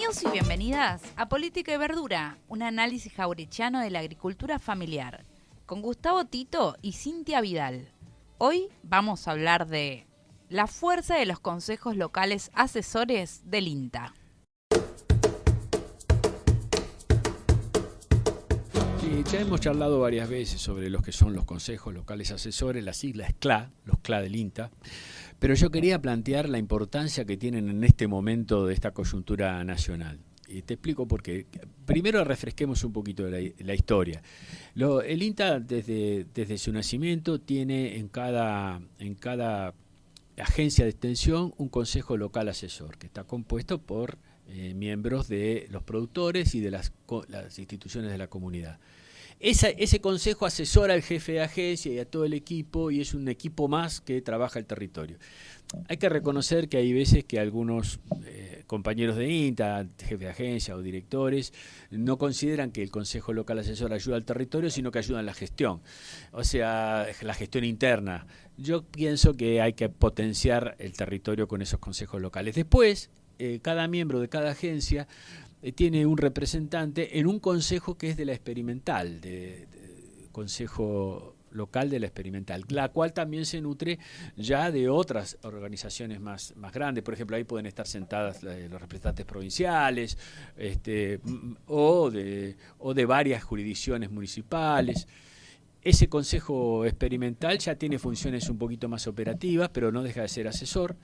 Bienvenidos y bienvenidas a Política y Verdura, un análisis jaurechiano de la agricultura familiar, con Gustavo Tito y Cintia Vidal. Hoy vamos a hablar de la fuerza de los consejos locales asesores del INTA. Sí, ya hemos charlado varias veces sobre los que son los consejos locales asesores, las siglas CLA, los CLA del INTA, pero yo quería plantear la importancia que tienen en este momento de esta coyuntura nacional. Y te explico por qué. Primero refresquemos un poquito de la historia. El INTA desde su nacimiento tiene en cada agencia de extensión un consejo local asesor que está compuesto por miembros de los productores y de las instituciones de la comunidad. Ese consejo asesora al jefe de agencia y a todo el equipo, y es un equipo más que trabaja el territorio. Hay que reconocer que hay veces que algunos compañeros de INTA, jefes de agencia o directores, no consideran que el consejo local asesor ayuda al territorio, sino que ayuda en la gestión, o sea, la gestión interna. Yo pienso que hay que potenciar el territorio con esos consejos locales. Después, cada miembro de cada agencia tiene un representante en un consejo que es de la experimental, consejo local de la experimental, la cual también se nutre ya de otras organizaciones más grandes. Por ejemplo, ahí pueden estar sentadas los representantes provinciales, o de varias jurisdicciones municipales. Ese consejo experimental ya tiene funciones un poquito más operativas, pero no deja de ser asesor.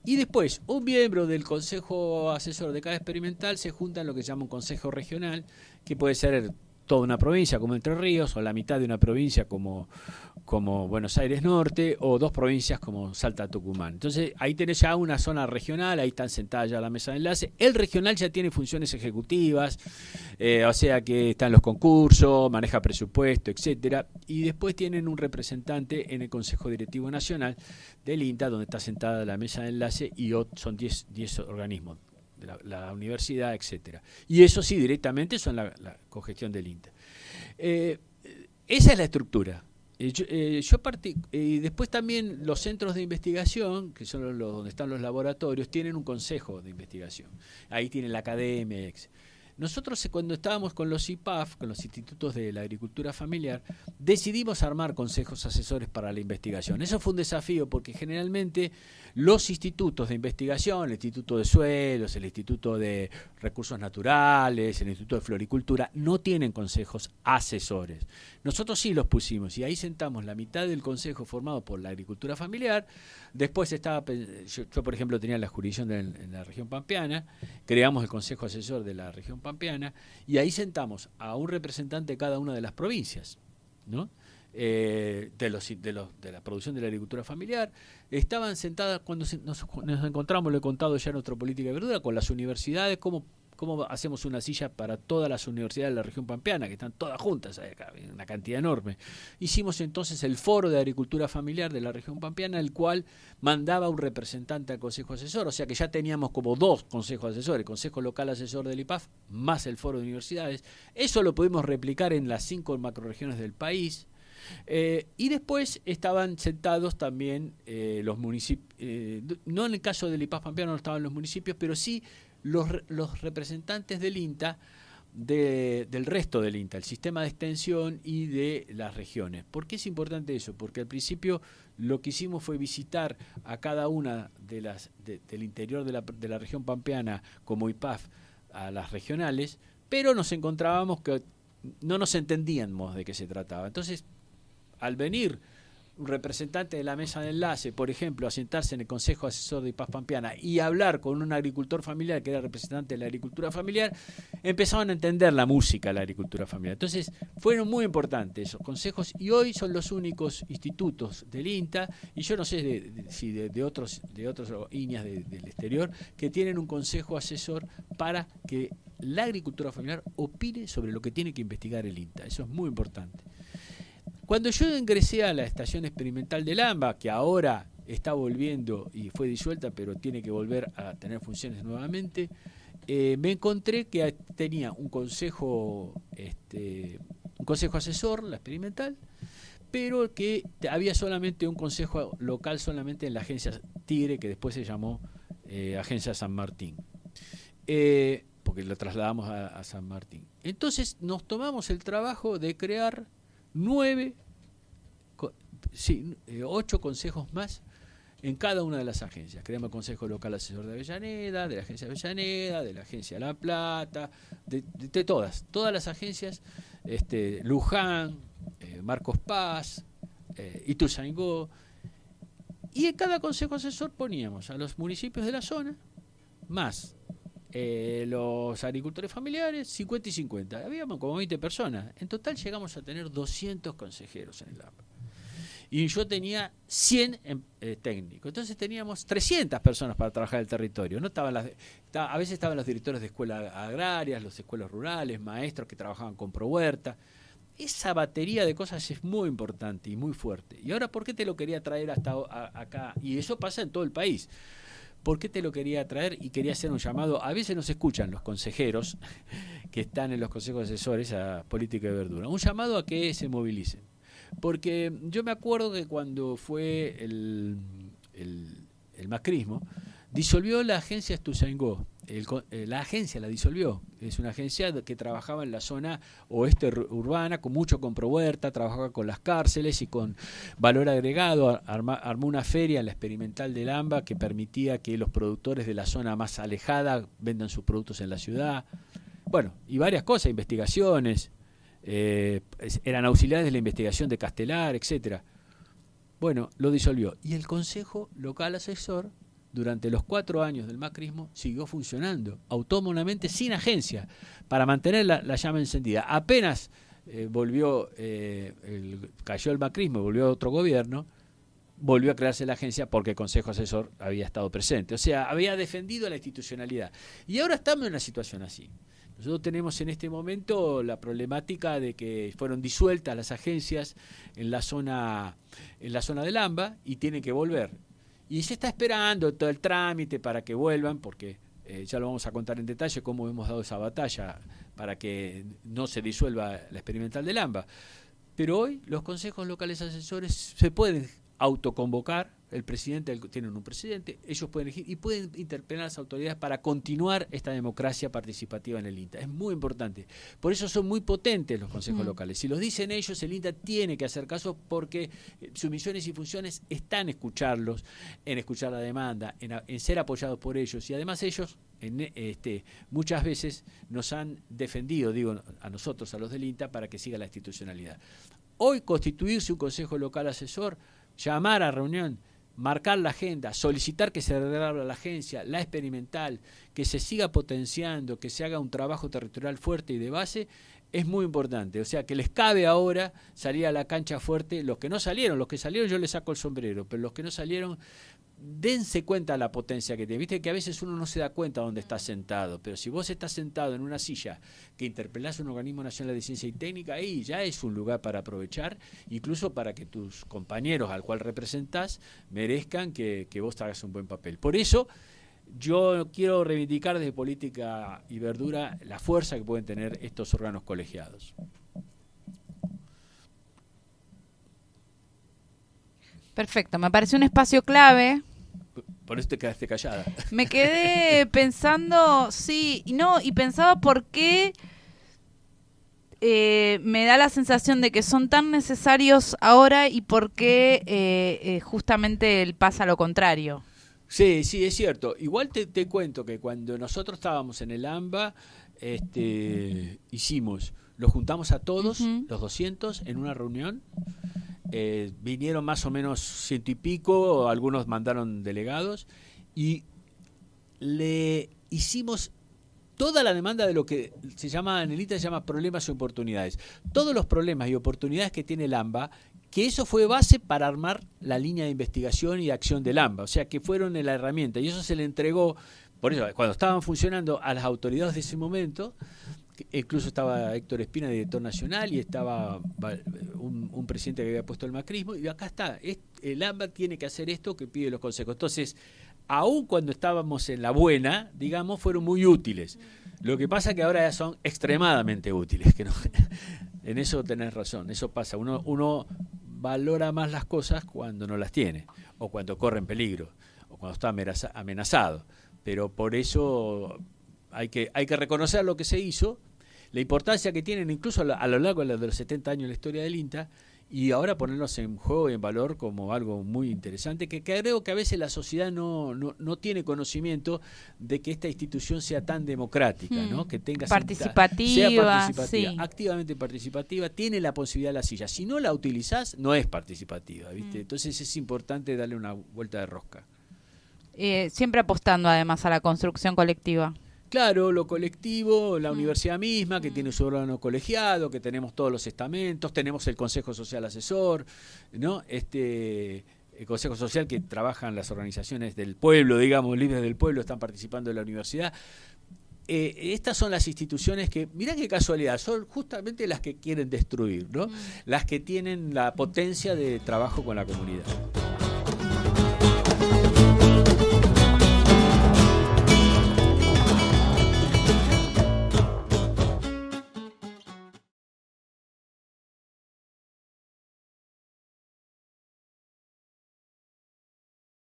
Y después, un miembro del consejo asesor de cada experimental se junta en lo que se llama un consejo regional, que puede ser toda una provincia como Entre Ríos, o la mitad de una provincia como Buenos Aires Norte, o dos provincias como Salta, Tucumán. Entonces ahí tenés ya una zona regional, ahí están sentadas ya la mesa de enlace. El regional ya tiene funciones ejecutivas, o sea que están los concursos, maneja presupuesto, etcétera. Y después tienen un representante en el Consejo Directivo Nacional del INTA, donde está sentada la mesa de enlace, y son 10 organismos. La universidad, etcétera. Y eso sí, directamente son la cogestión del INTA. Esa es la estructura. Y después también los centros de investigación, que son donde están los laboratorios, tienen un consejo de investigación. Ahí tienen la academia, etc. Nosotros, cuando estábamos con los IPAF, con los institutos de la agricultura familiar, decidimos armar consejos asesores para la investigación. Eso fue un desafío porque generalmente los institutos de investigación, el Instituto de Suelos, el Instituto de Recursos Naturales, el Instituto de Floricultura, no tienen consejos asesores. Nosotros sí los pusimos, y ahí sentamos la mitad del consejo formado por la agricultura familiar. Después yo por ejemplo, tenía la jurisdicción en la región pampeana, creamos el consejo asesor de la región pampeana, y ahí sentamos a un representante de cada una de las provincias, ¿no? De la producción de la agricultura familiar. Estaban sentadas, cuando nos encontramos, lo he contado ya en nuestra política de verdura, con las universidades, cómo hacemos una silla para todas las universidades de la región pampeana, que están todas juntas, acá, una cantidad enorme. Hicimos entonces el foro de agricultura familiar de la región pampeana, el cual mandaba un representante al consejo asesor, o sea que ya teníamos como dos consejos asesores, el consejo local asesor del IPAF, más el foro de universidades. Eso lo pudimos replicar en las 5 macroregiones del país. Y después estaban sentados también los municipios, no en el caso del IPAF pampeano no estaban los municipios, pero sí los representantes del INTA, del resto del INTA, el sistema de extensión y de las regiones. ¿Por qué es importante eso? Porque al principio lo que hicimos fue visitar a cada una del interior de la región pampeana como IPAF, a las regionales, pero nos encontrábamos que no nos entendíamos de qué se trataba. Entonces, al venir un representante de la mesa de enlace, por ejemplo, a sentarse en el Consejo Asesor de IPAF Pampeana y hablar con un agricultor familiar que era representante de la agricultura familiar, empezaban a entender la música de la agricultura familiar. Entonces, fueron muy importantes esos consejos, y hoy son los únicos institutos del INTA, y yo no sé si de otros INIAS del exterior, que tienen un consejo asesor para que la agricultura familiar opine sobre lo que tiene que investigar el INTA. Eso es muy importante. Cuando yo ingresé a la estación experimental del AMBA, que ahora está volviendo y fue disuelta, pero tiene que volver a tener funciones nuevamente, me encontré que tenía un consejo asesor, la experimental, pero que había solamente un consejo local solamente en la agencia Tigre, que después se llamó Agencia San Martín. porque lo trasladamos a San Martín. Entonces nos tomamos el trabajo de crear 8 consejos más en cada una de las agencias. Creamos el Consejo Local Asesor de Avellaneda, de la Agencia Avellaneda, de la Agencia La Plata, de todas las agencias, Luján, Marcos Paz, Ituzaingó, y en cada consejo asesor poníamos a los municipios de la zona, más los agricultores familiares, 50 y 50. Habíamos como 20 personas. En total llegamos a tener 200 consejeros en el AMBA. Y yo tenía 100 técnicos. Entonces teníamos 300 personas para trabajar el territorio. No estaban a veces estaban los directores de escuelas agrarias, los escuelas rurales, maestros que trabajaban con Prohuerta. Esa batería de cosas es muy importante y muy fuerte. Y ahora, ¿por qué te lo quería traer hasta acá? Y eso pasa en todo el país. ¿Por qué te lo quería traer? Y quería hacer un llamado. A veces nos escuchan los consejeros que están en los consejos asesores a política de verdura. Un llamado a que se movilicen. Porque yo me acuerdo que cuando fue el macrismo, disolvió la agencia Ituzaingó. La agencia la disolvió. Es una agencia que trabajaba en la zona oeste urbana, con mucho con Prohuerta, trabajaba con las cárceles y con valor agregado. Armó una feria en la experimental del AMBA que permitía que los productores de la zona más alejada vendan sus productos en la ciudad. Bueno, y varias cosas, investigaciones. Eran auxiliares de la investigación de Castelar, etcétera. Bueno, lo disolvió. Y el Consejo Local Asesor, durante los 4 años del macrismo, siguió funcionando autónomamente, sin agencia, para mantener la llama encendida. Apenas cayó el macrismo y volvió otro gobierno, volvió a crearse la agencia porque el Consejo Asesor había estado presente. O sea, había defendido la institucionalidad. Y ahora estamos en una situación así. Nosotros tenemos en este momento la problemática de que fueron disueltas las agencias en la zona del AMBA y tienen que volver. Y se está esperando todo el trámite para que vuelvan, porque ya lo vamos a contar en detalle cómo hemos dado esa batalla para que no se disuelva la experimental del AMBA. Pero hoy los consejos locales asesores se pueden autoconvocar, el presidente, tienen un presidente, ellos pueden elegir y pueden interpelar a las autoridades para continuar esta democracia participativa en el INTA. Es muy importante. Por eso son muy potentes los consejos locales. Si los dicen ellos, el INTA tiene que hacer caso porque sus misiones y funciones están en escucharlos, en escuchar la demanda, en ser apoyados por ellos. Y además ellos muchas veces nos han defendido, digo, a nosotros, a los del INTA, para que siga la institucionalidad. Hoy constituirse un consejo local asesor, llamar a reunión, marcar la agenda, solicitar que se reabra la agencia, la experimental, que se siga potenciando, que se haga un trabajo territorial fuerte y de base, es muy importante. O sea, que les cabe ahora salir a la cancha fuerte. Los que salieron yo les saco el sombrero, pero los que no salieron, dense cuenta de la potencia que tiene. Viste que a veces uno no se da cuenta dónde está sentado, pero si vos estás sentado en una silla que interpelás a un organismo nacional de ciencia y técnica, ahí ya es un lugar para aprovechar, incluso para que tus compañeros al cual representás merezcan que vos hagas un buen papel. Por eso yo quiero reivindicar desde Política y Verdura la fuerza que pueden tener estos órganos colegiados. Perfecto, me pareció un espacio clave. Por eso te quedaste callada. Me quedé pensando, y pensaba por qué me da la sensación de que son tan necesarios ahora y por qué justamente pasa lo contrario. Sí, es cierto. Igual te cuento que cuando nosotros estábamos en el AMBA, los juntamos a todos, los 200, en una reunión. Vinieron más o menos 100 y pico, algunos mandaron delegados, y le hicimos toda la demanda de lo que se llama, en el INTA se llama problemas y oportunidades. Todos los problemas y oportunidades que tiene el AMBA, que eso fue base para armar la línea de investigación y acción del AMBA, o sea que fueron la herramienta, y eso se le entregó, por eso, cuando estaban funcionando, a las autoridades de ese momento. Incluso estaba Héctor Espina, director nacional, y estaba un presidente que había puesto el macrismo, y acá está, el AMBA tiene que hacer esto que pide los consejos. Entonces, aun cuando estábamos en la buena, digamos, fueron muy útiles. Lo que pasa es que ahora ya son extremadamente útiles. Que no, en eso tenés razón, eso pasa. Uno valora más las cosas cuando no las tiene, o cuando corre en peligro, o cuando está amenazado. Pero por eso hay que reconocer lo que se hizo, la importancia que tienen incluso a lo largo de los 70 años de la historia del INTA, y ahora ponerlos en juego y en valor como algo muy interesante, que creo que a veces la sociedad no tiene conocimiento de que esta institución sea tan democrática, ¿no? Que tenga sea participativa, sí. Activamente participativa, tiene la posibilidad de la silla. Si no la utilizás, no es participativa, ¿viste? Entonces es importante darle una vuelta de rosca. Siempre apostando además a la construcción colectiva. Claro, lo colectivo, la universidad misma, que tiene su órgano colegiado, que tenemos todos los estamentos, tenemos el Consejo Social Asesor, ¿no? El Consejo Social que trabajan las organizaciones del pueblo, digamos, libres del pueblo, están participando de la universidad. Estas son las instituciones que, mirá qué casualidad, son justamente las que quieren destruir, ¿no? Las que tienen la potencia de trabajo con la comunidad.